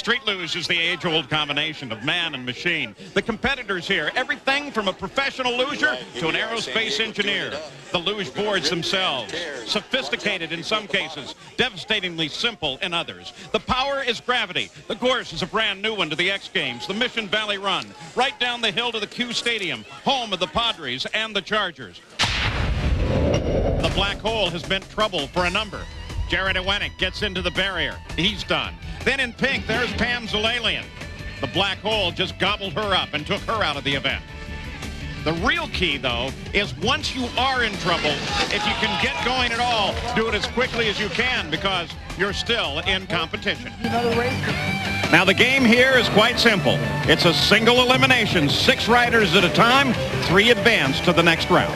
Street luge is the age-old combination of man and machine. The competitors here, everything from a professional luger to an aerospace engineer. The luge boards themselves, sophisticated in some cases, devastatingly simple in others. The power is gravity. The course is a brand new one to the X Games, the Mission Valley Run, right down the hill to the Q Stadium, home of the Padres and the Chargers. The black hole has meant trouble for a number. Jared Iwanek gets into the barrier. He's done. Then in pink, there's Pam Zalalian. The black hole just gobbled her up and took her out of the event. The real key, though, is once you are in trouble, if you can get going at all, do it as quickly as you can because you're still in competition. Now, the game here is quite simple. It's a single elimination, 6 riders at a time, 3 advance to the next round.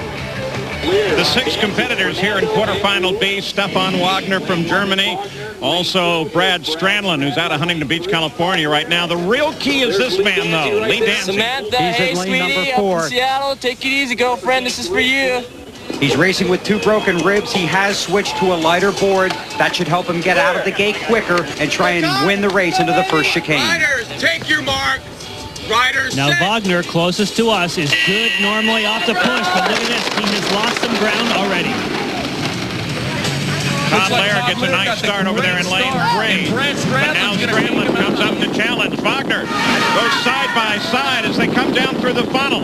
The 6 competitors here in quarterfinal B, Stefan Wagner from Germany, also Brad Strandlin, who's out of Huntington Beach, California right now. The real key is this man, though, Lee Danzig. Samantha, He's in lane number 4. Up in Seattle. Take it easy, girlfriend. This is for you. He's racing with 2 broken ribs. He has switched to a lighter board. That should help him get out of the gate quicker and try and win the race into the first chicane. Riders, take your mark. Riders, now set. Wagner, closest to us, is good normally off the push, but look at this. He has lost some ground already. Todd Lair gets a nice start over there in lane 3. But now Strandlin comes up to challenge. Wagner goes side by side as they come down through the funnel.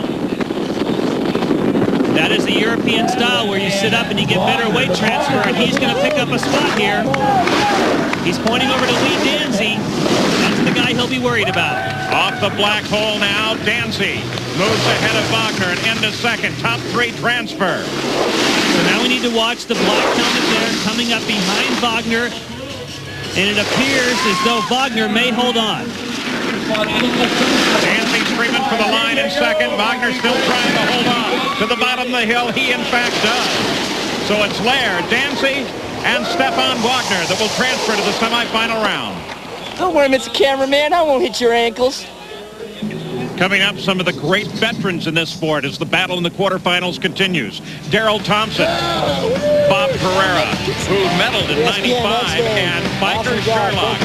That is the European style where you sit up and you get better weight transfer, and he's going to pick up a spot here. He's pointing over to Lee Danzig. That's the guy he'll be worried about. Off the black hole now, Danzig moves ahead of Wagner and into second. Top 3 transfer. So now we need to watch the black helmet there coming up behind Wagner, and it appears as though Wagner may hold on. Danzig screaming for the line in second. Wagner still trying to hold on to the bottom of the hill. He, in fact, does. So it's Lair, Danzig, and Stefan Wagner that will transfer to the semifinal round. Don't worry, Mr. Cameraman. I won't hit your ankles. Coming up, some of the great veterans in this sport as the battle in the quarterfinals continues. Darryl Thompson, Bob Pereira, who medaled in '95, and Biker Sherlock,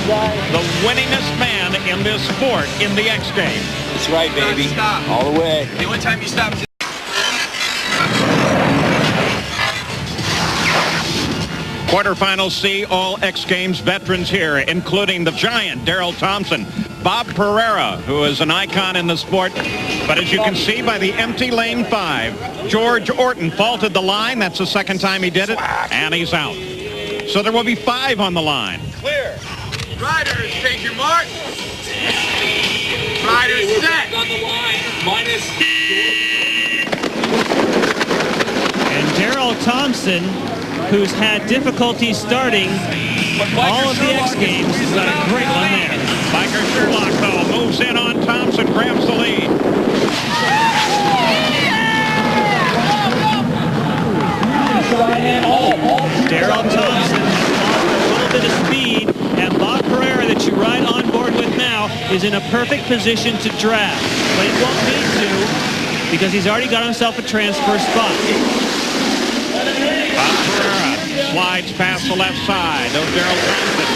the winningest man in this sport in the X Games. That's right, baby. All the way. The only time you stop. Quarterfinal C, all X Games veterans here, including the giant Darryl Thompson, Bob Pereira, who is an icon in the sport. But as you can see by the empty lane 5, George Orton faulted the line. That's the second time he did it, and he's out. So there will be 5 on the line. Clear. Riders, take your mark. Riders, set. On the line, minus. And Darryl Thompson, who's had difficulty starting all of the X Games, has got a great one there. Biker Sherlock, though, moves in on Thompson, grabs the lead. Darryl Thompson has lost a little bit of speed, and Bob Pereira, that you ride on board with now, is in a perfect position to draft. But he won't need to because he's already got himself a transfer spot. Bob Pereira slides past the left side of Darryl Thompson.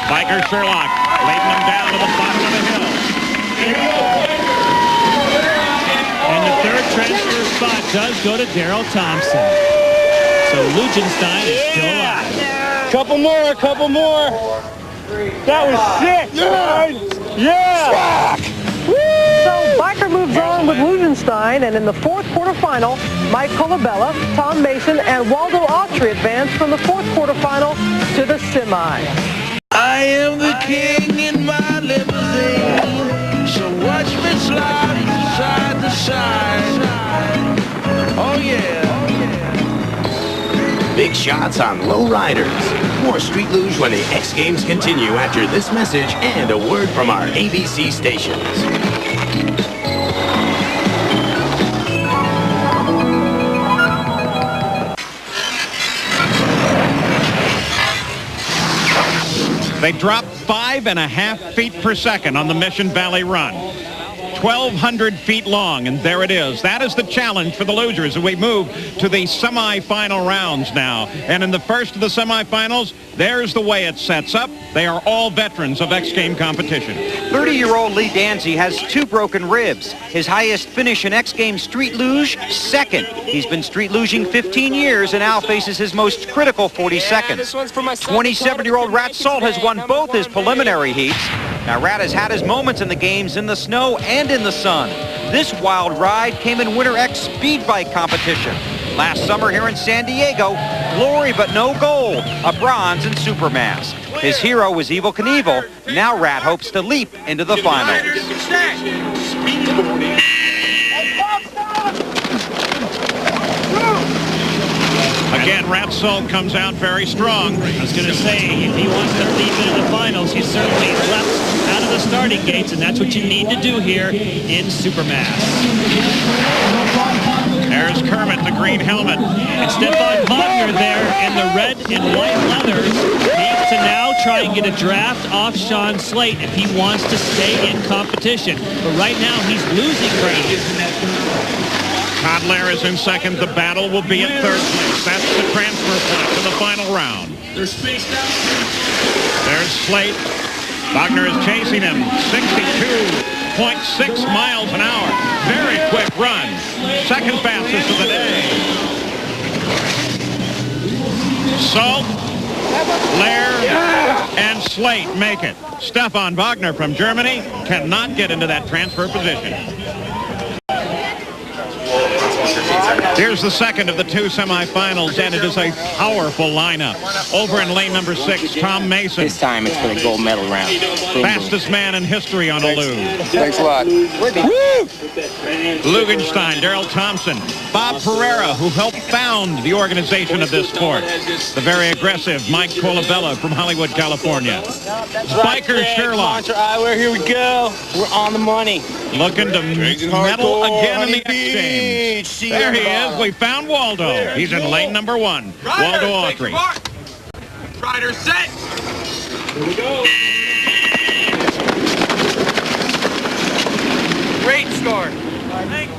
Biker Sherlock leading him down to the bottom of the hill. And the third transfer spot does go to Darryl Thompson. So Lugenstein is still alive. Couple more. That was sick. Yeah. So Biker moves on with Lugenstein, and in the 4th quarterfinal, Mike Colabella, Tom Mason, and Waldo Autry advance from the 4th quarterfinal to the semi. I am the king in my limousine, so watch me slide side to side. Oh yeah. Big shots on low riders. More Street Luge when the X Games continue after this message and a word from our ABC stations. They drop 5.5 feet per second on the Mission Valley Run. 1,200 feet long, and there it is. That is the challenge for the losers as we move to the semifinal rounds now. And in the first of the semifinals, there's the way it sets up. They are all veterans of X Game competition. 30-year-old Lee Danzy has 2 broken ribs. His highest finish in X Games Street Luge, 2nd. He's been street luging 15 years and now faces his most critical 40 seconds. 27-year-old Rat Salt has won both his preliminary heats. Now Rat has had his moments in the games in the snow and in the sun. This wild ride came in Winter X Speed Bike competition. Last summer here in San Diego, glory but no gold, a bronze in Supermass. His hero was Evel Knievel. Now Rat hopes to leap into the finals. Again, Rat Salt comes out very strong. I was going to say, if he wants to leap into the finals, he's certainly left out of the starting gates, and that's what you need to do here in Supermass. There's Kermit, the green helmet. And Stefan Wagner there in the red and white leathers needs to now try and get a draft off Sean Slate if he wants to stay in competition. But right now, he's losing ground. Codler is in second. The battle will be at third place. That's the transfer point to the final round. They're spaced out. There's Slate. Wagner is chasing him. 62.6 miles an hour. Very quick run. Second fastest of the day. Salt, Lair, and Slate make it. Stefan Wagner from Germany cannot get into that transfer position. Here's the second of the 2 semifinals, and it is a powerful lineup. Over in lane number 6, Tom Mason. This time it's for the gold medal round. Fastest man in history on a luge. Thanks a lot. Lugenstein, Darryl Thompson, Bob Pereira, who helped found the organization of this sport. The very aggressive Mike Colabella from Hollywood, California. Biker Sherlock. Here we go. We're on the money. Looking to medal again in the X Games. There he is. We found Waldo. He's in lane number 1. Waldo Autry. Rider set. Here we go. Great start. Thank you.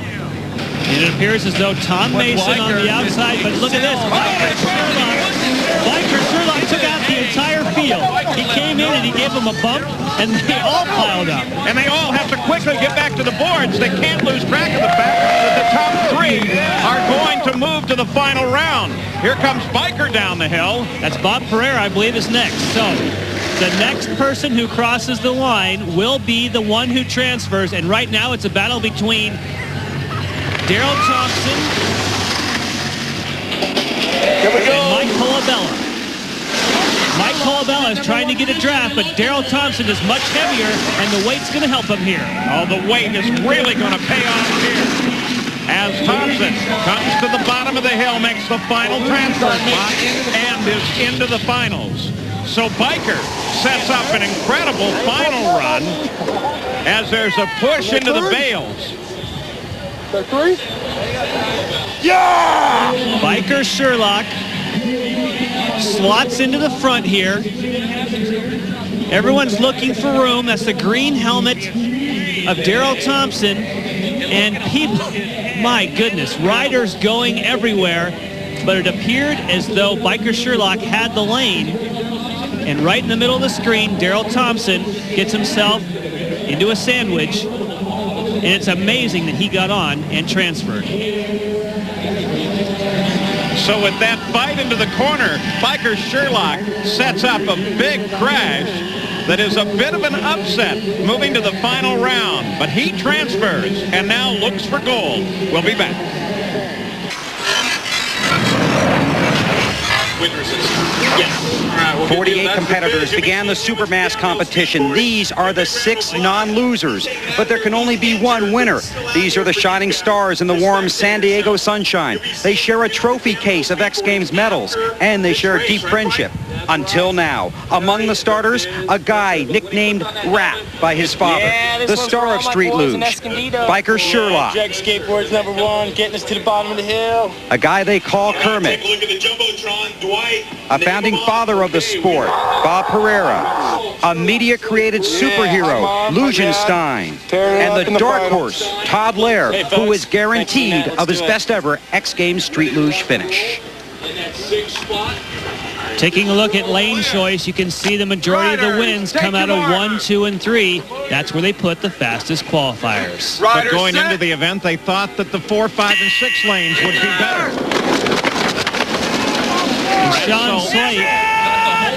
And it appears as though Tom Mason on the outside, but look at this. Biker Sherlock took out the entire field. He came in and he gave them a bump, and they all piled up. And they all have to quickly get back to the boards. They can't lose track of the fact that the top 3 are going to move to the final round. Here comes Biker down the hill. That's Bob Pereira, I believe, is next. So the next person who crosses the line will be the one who transfers. And right now it's a battle between Darryl Thompson and Mike Colabella. Mike Colabella is trying to get a draft, but Darryl Thompson is much heavier, and the weight's going to help him here. Oh, the weight is really going to pay off here. As Thompson comes to the bottom of the hill, makes the final transfer spot, and is into the finals. So Biker sets up an incredible final run as there's a push into the bales. Yeah! Biker Sherlock slots into the front here. Everyone's looking for room. That's the green helmet of Darryl Thompson. And people, my goodness, riders going everywhere. But it appeared as though Biker Sherlock had the lane. And right in the middle of the screen, Darryl Thompson gets himself into a sandwich. And it's amazing that he got on and transferred. So with that fight into the corner, Biker Sherlock sets up a big crash that is a bit of an upset moving to the final round. But he transfers and now looks for gold. We'll be back. 48 competitors began the Supermass competition. These are the 6 non-losers, but there can only be one winner. These are the shining stars in the warm San Diego sunshine. They share a trophy case of X Games medals, and they share a deep friendship. Until now, among the starters, a guy nicknamed Rat by his father, the star of Street Luge, Biker Sherlock. Jag skateboards #1, getting us to the bottom of the hill. A guy they call Kermit, Take a look at the Jumbotron, Dwight. a founding father of of the sport, Bob Pereira. A media-created superhero, Lugenstein. And the dark horse, Todd Lair, who is guaranteed of his best ever X Games Street Luge finish. Taking a look at lane choice, you can see the majority of the wins come out of 1, 2, and 3. That's where they put the fastest qualifiers. But going into the event, they thought that the 4, 5, and 6 lanes would be better. Sean Slate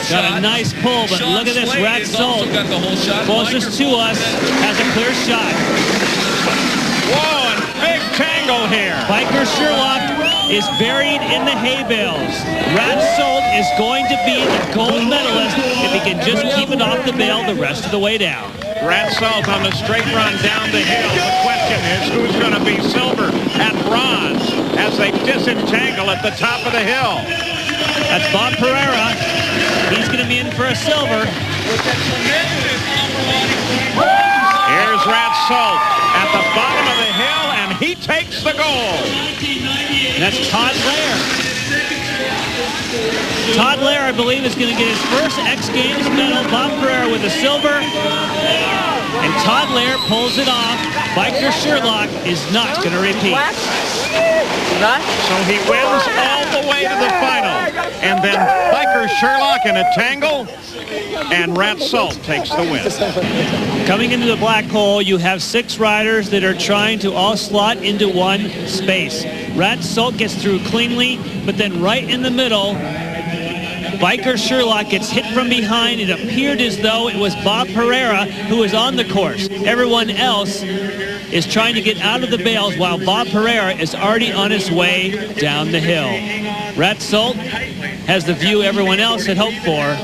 got a nice pull, but look at this. Rat Salt, closest to us, has a clear shot. Whoa, and big tangle here. Biker Sherlock is buried in the hay bales. Rat Salt is going to be the gold medalist if he can just keep it off the bale the rest of the way down. Rat Salt on the straight run down the hill. The question is, who's going to be silver and bronze as they disentangle at the top of the hill? That's Bob Pereira. He's going to be in for a silver. Here's Rat Salt at the bottom of the hill, and he takes the gold. And that's Todd Lair. Todd Lair, I believe, is going to get his first X Games medal. Bob Pereira with a silver. And Todd Lair pulls it off. Biker Sherlock is not going to repeat. So he wins all the way to the final. And then Biker Sherlock in a tangle, and Rat Salt takes the win. Coming into the black hole, you have 6 riders that are trying to all slot into one space. Rat Salt gets through cleanly, but then right in the middle, Biker Sherlock gets hit from behind. It appeared as though it was Bob Pereira who was on the course. Everyone else is trying to get out of the bales while Bob Pereira is already on his way down the hill. Rat Salt has the view everyone else had hoped for.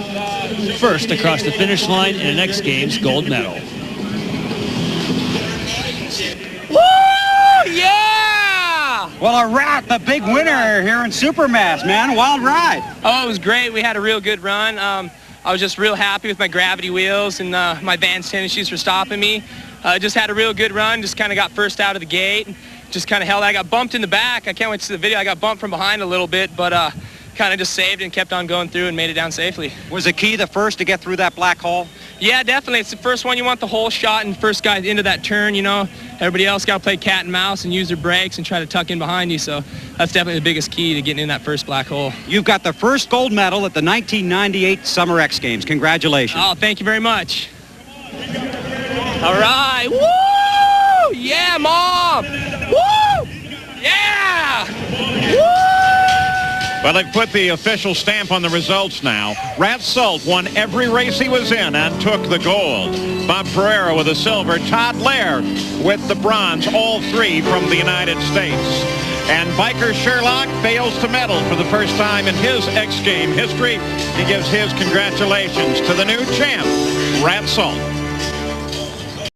First across the finish line in an X Games gold medal. Woo! Yeah! Well, a rat, the big winner here in Supermass, man. Wild ride. Oh, it was great. We had a real good run. I was just real happy with my gravity wheels and my Vans tennis shoes for stopping me. Just had a real good run. Just kind of got first out of the gate. Just kind of held. I got bumped in the back. I can't wait to see the video. I got bumped from behind a little bit, but kind of just saved and kept on going through and made it down safely. Was the key the first to get through that black hole? Yeah, definitely. It's the first one. You want the whole shot and first guy into that turn, you know. Everybody else got to play cat and mouse and use their brakes and try to tuck in behind you. So that's definitely the biggest key to getting in that first black hole. You've got the first gold medal at the 1998 Summer X Games. Congratulations. Oh, thank you very much. All right. Woo! Yeah, Mom! Woo! Yeah! Woo! Well, they've put the official stamp on the results now. Rat Salt won every race he was in and took the gold. Bob Pereira with the silver. Todd Lair with the bronze, all 3 from the United States. And Biker Sherlock fails to medal for the first time in his X Game history. He gives his congratulations to the new champ, Rat Salt.